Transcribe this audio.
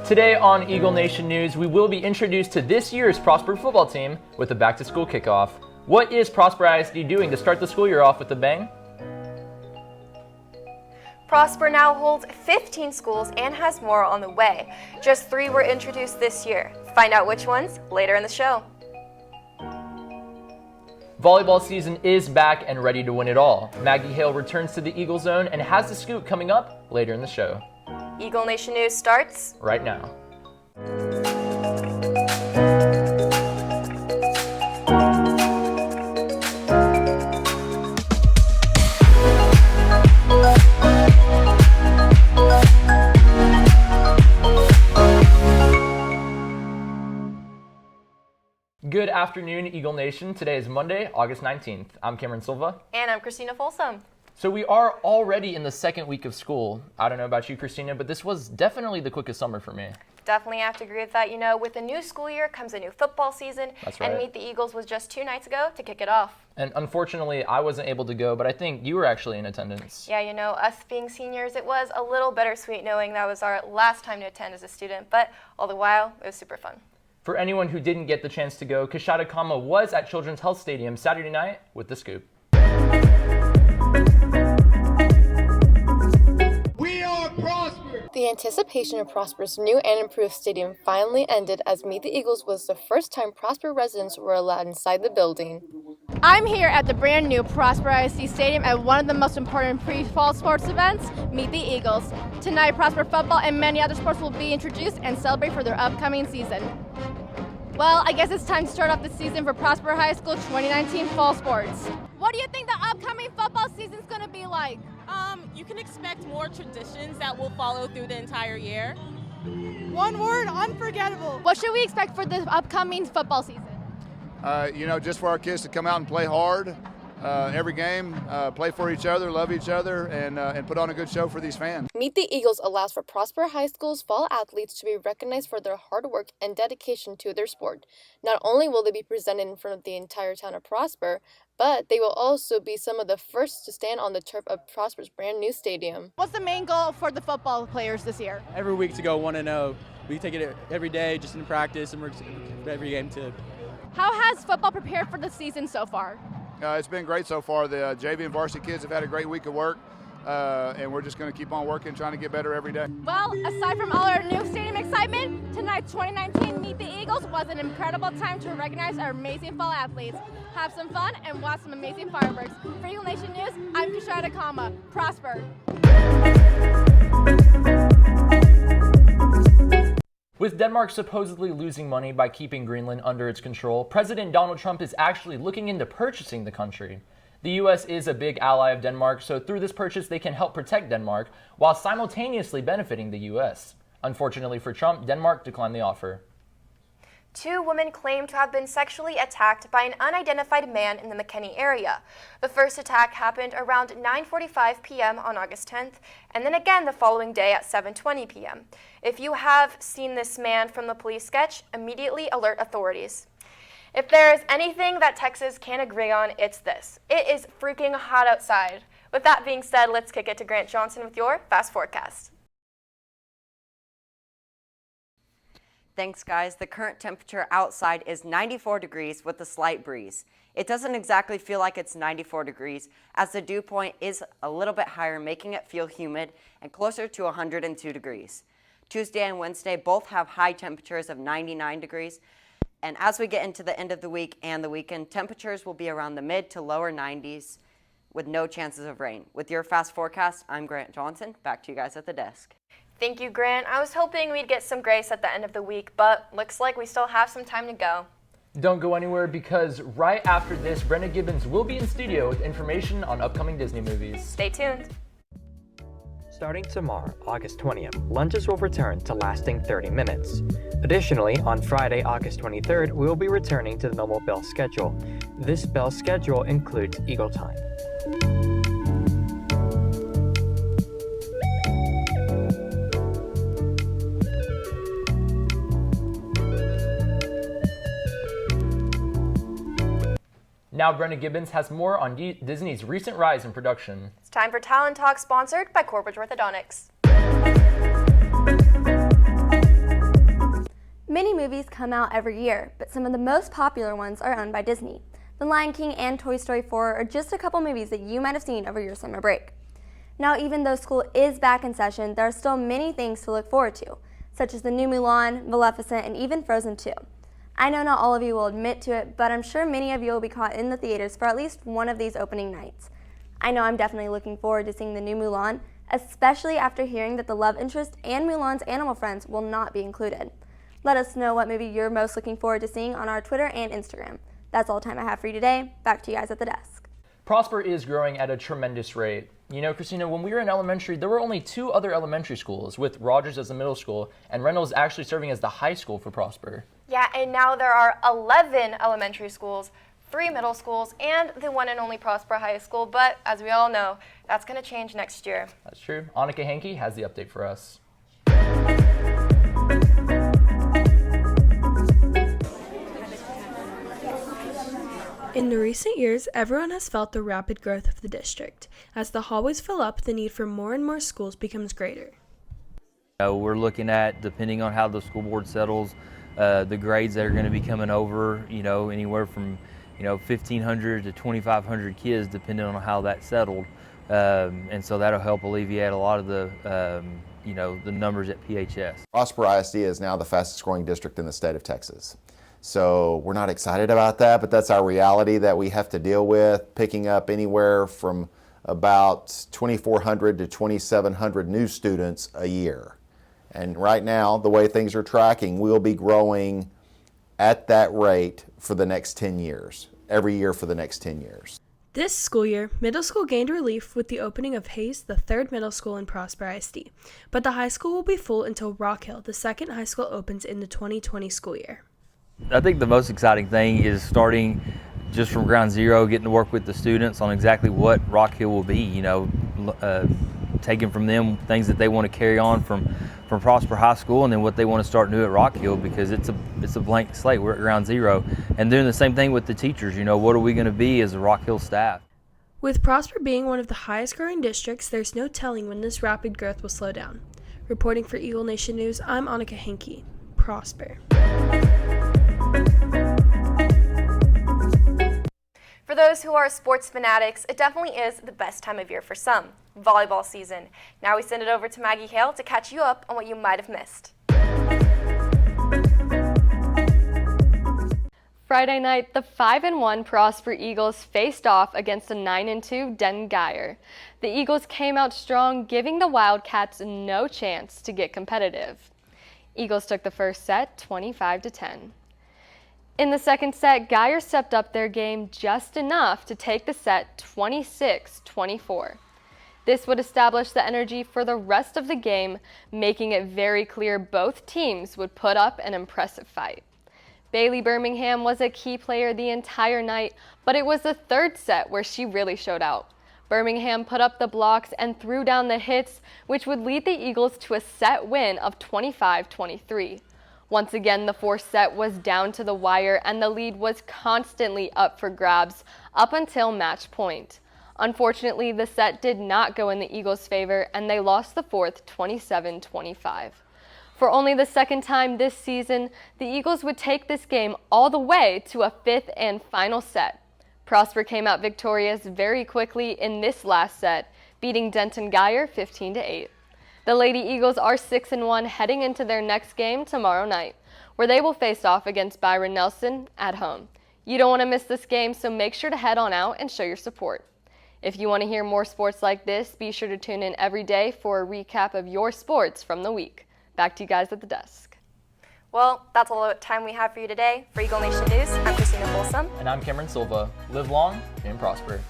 Today on Eagle Nation News, we will be introduced to this year's Prosper football team with a back-to-school kickoff. What is Prosper ISD doing to start the school year off with a bang? Prosper now holds 15 schools and has more on the way. Just 3 were introduced this year. Find out which ones later in the show. Volleyball season is back and ready to win it all. Maggie Hale returns to the Eagle Zone and has the scoop coming up later in the show. Eagle Nation News starts right now. Good afternoon, Eagle Nation. Today is Monday, August 19th. I'm Cameron Silva. And I'm Christina Folsom. So we are already in the second week of school. I don't know about you, Christina, but this was definitely the quickest summer for me. Definitely have to agree with that. You know, with a new school year comes a new football season. That's right. And Meet the Eagles was just 2 nights ago to kick it off. And unfortunately, I wasn't able to go, but I think you were actually in attendance. Yeah, you know, us being seniors, it was a little bittersweet knowing that was our last time to attend as a student, but all the while, it was super fun. For anyone who didn't get the chance to go, Kashada Kama was at Children's Health Stadium Saturday night with the scoop. The anticipation of Prosper's new and improved stadium finally ended as Meet the Eagles was the first time Prosper residents were allowed inside the building. I'm here at the brand new Prosper ISD Stadium at one of the most important pre-fall sports events, Meet the Eagles. Tonight, Prosper football and many other sports will be introduced and celebrate for their upcoming season. Well, I guess it's time to start off the season for Prosper High School 2019 fall sports. What do you think the upcoming football season is going to be like? You can expect more traditions that will follow through the entire year. One word, unforgettable. What should we expect for the upcoming football season? Just for our kids to come out and play hard every game, play for each other, love each other, and put on a good show for these fans. Meet the Eagles allows for Prosper High School's fall athletes to be recognized for their hard work and dedication to their sport. Not only will they be presented in front of the entire town of Prosper, but they will also be some of the first to stand on the turf of Prosper's brand new stadium. What's the main goal for the football players this year? Every week to go 1-0. We take it every day, just in practice, and we're every game too. How has football prepared for the season so far? It's been great so far. The JV and varsity kids have had a great week of work, and we're just going to keep on working, trying to get better every day. Well, aside from all our new stadium excitement, tonight's 2019 Meet the Eagles was an incredible time to recognize our amazing fall athletes. Have some fun and watch some amazing fireworks. For Eagle Nation News, I'm Kashada Kama. Prosper. With Denmark supposedly losing money by keeping Greenland under its control, President Donald Trump is actually looking into purchasing the country. The U.S. is a big ally of Denmark, so through this purchase they can help protect Denmark while simultaneously benefiting the U.S. Unfortunately for Trump, Denmark declined the offer. 2 women claim to have been sexually attacked by an unidentified man in the McKinney area. The first attack happened around 9:45 p.m. on August 10th, and then again the following day at 7:20 p.m. If you have seen this man from the police sketch, immediately alert authorities. If there is anything that Texas can agree on, it's this. It is freaking hot outside. With that being said, let's kick it to Grant Johnson with your Fast Forecast. Thanks, guys. The current temperature outside is 94 degrees with a slight breeze. It doesn't exactly feel like it's 94 degrees as the dew point is a little bit higher, making it feel humid and closer to 102 degrees. Tuesday and Wednesday both have high temperatures of 99 degrees. And as we get into the end of the week and the weekend, temperatures will be around the mid to lower 90s with no chances of rain. With your Fast Forecast, I'm Grant Johnson. Back to you guys at the desk. Thank you, Grant. I was hoping we'd get some grace at the end of the week, but looks like we still have some time to go. Don't go anywhere because right after this, Brenda Gibbons will be in studio with information on upcoming Disney movies. Stay tuned. Starting tomorrow, August 20th, lunches will return to lasting 30 minutes. Additionally, on Friday, August 23rd, we will be returning to the normal bell schedule. This bell schedule includes Eagle Time. Now Brenna Gibbons has more on Disney's recent rise in production. It's time for Talent Talk, sponsored by Corbridge Orthodontics. Many movies come out every year, but some of the most popular ones are owned by Disney. The Lion King and Toy Story 4 are just a couple movies that you might have seen over your summer break. Now, even though school is back in session, there are still many things to look forward to, such as the new Mulan, Maleficent, and even Frozen 2. I know not all of you will admit to it, but I'm sure many of you will be caught in the theaters for at least one of these opening nights. I know I'm definitely looking forward to seeing the new Mulan, especially after hearing that the love interest and Mulan's animal friends will not be included. Let us know what movie you're most looking forward to seeing on our Twitter and Instagram. That's all the time I have for you today. Back to you guys at the desk. Prosper is growing at a tremendous rate. You know, Christina, when we were in elementary, there were only 2 other elementary schools, with Rogers as the middle school and Reynolds actually serving as the high school for Prosper. Yeah, and now there are 11 elementary schools, 3 middle schools, and the one and only Prosper High School. But as we all know, that's going to change next year. That's true. Annika Hankey has the update for us. In the recent years, everyone has felt the rapid growth of the district. As the hallways fill up, the need for more and more schools becomes greater. We're looking at, depending on how the school board settles, the grades that are going to be coming over, anywhere from, 1,500 to 2,500 kids, depending on how that's settled. And so that'll help alleviate a lot of the, the numbers at PHS. Prosper ISD is now the fastest growing district in the state of Texas. So we're not excited about that, but that's our reality that we have to deal with, picking up anywhere from about 2,400 to 2,700 new students a year. And right now, the way things are tracking, we'll be growing at that rate for the next 10 years, every year for the next 10 years. This school year, middle school gained relief with the opening of Hayes, the 3rd middle school in Prosper ISD. But the high school will be full until Rock Hill, the 2nd high school, opens in the 2020 school year. I think the most exciting thing is starting just from ground zero, getting to work with the students on exactly what Rock Hill will be, taking from them things that they want to carry on from Prosper High School, and then what they want to start new at Rock Hill, because it's a blank slate. We're at ground zero. And doing the same thing with the teachers, what are we going to be as a Rock Hill staff? With Prosper being one of the highest growing districts, there's no telling when this rapid growth will slow down. Reporting for Eagle Nation News, I'm Annika Hankey. Prosper. For those who are sports fanatics, it definitely is the best time of year for some, volleyball season. Now we send it over to Maggie Hale to catch you up on what you might have missed. Friday night, the 5-1 Prosper Eagles faced off against the 9-2 Denton Guyer. The Eagles came out strong, giving the Wildcats no chance to get competitive. Eagles took the first set 25-10. In the second set, Guyer stepped up their game just enough to take the set 26-24. This would establish the energy for the rest of the game, making it very clear both teams would put up an impressive fight. Bailey Birmingham was a key player the entire night, but it was the third set where she really showed out. Birmingham put up the blocks and threw down the hits, which would lead the Eagles to a set win of 25-23. Once again, the fourth set was down to the wire, and the lead was constantly up for grabs up until match point. Unfortunately, the set did not go in the Eagles' favor, and they lost the fourth 27-25. For only the second time this season, the Eagles would take this game all the way to a fifth and final set. Prosper came out victorious very quickly in this last set, beating Denton Guyer 15-8. The Lady Eagles are 6-1 heading into their next game tomorrow night, where they will face off against Byron Nelson at home. You don't want to miss this game, so make sure to head on out and show your support. If you want to hear more sports like this, be sure to tune in every day for a recap of your sports from the week. Back to you guys at the desk. Well, that's all the time we have for you today. For Eagle Nation News, I'm Christina Folsom. And I'm Cameron Silva. Live long and prosper.